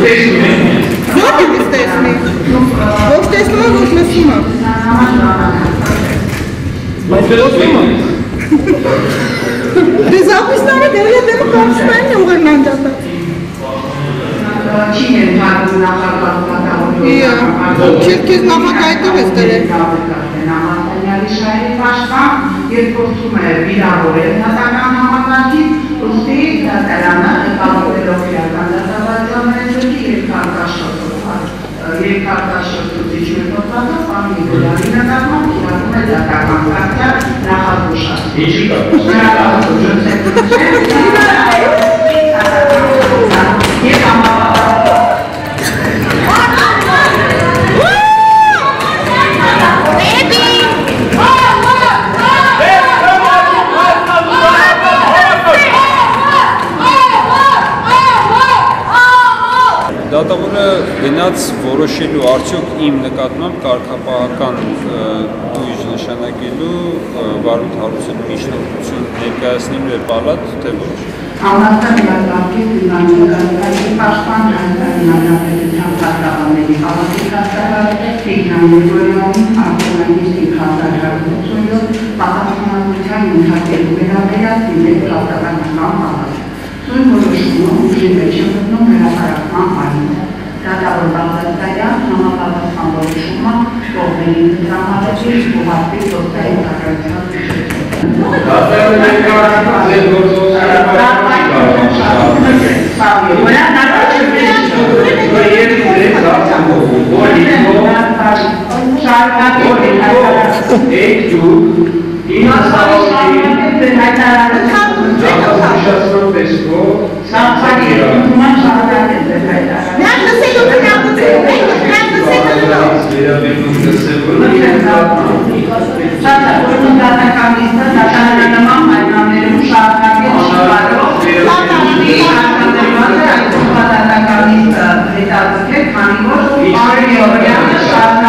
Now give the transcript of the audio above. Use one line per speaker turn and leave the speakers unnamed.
Ո՞ր ես տեսնի։ Ոչ տեսնում եմ, ոչ լսում եմ։
Բայց լսում եմ։
Դե զապիսները դեռ հետևը կարծում են ուղերն անջատած։
Չի ենթարկում նախակարգատավով։
Քեզ նախակայտով ես դրել։
Համատանյալի շահերի պաշտպան և փորձում է վիրավորել դատական համակարգից, ուստի դատարանը կապոտելով իրական դատավարությունների երկարտաշրջուցիչ մեթոդով կամ նիկոլյանի նկատմամբ կիրառում է դատական կարգը նախազգուշացում։
Ինչի՞ Դատավորը գնաց որոշելու արդյոք իմ նկատմամբ կարգապահական դույժ նշանակելու վարույթ հարուցելու միջնորդություն ներկայացնելու է պալատ, թե ոչ։
Համաստան իրավարկեց իմանալի պաշտպան հանրապետության կարգավորների պալատի կարգավորը Տիգրան արտոնագիստի քարտահարությունով պատասխանատվության ընդհանրելու վերաբերյալ դիմել կարգավորական պալատ։ Սույն որոշումը ուժի մեջ է մտնում հրապարակման պայմանը։ Դատավոր Բաղդասարյան համապատասխան որոշումը կողմերի տրամադրել ուղղակի գործային կարգավորության Շարունակել, քանի որ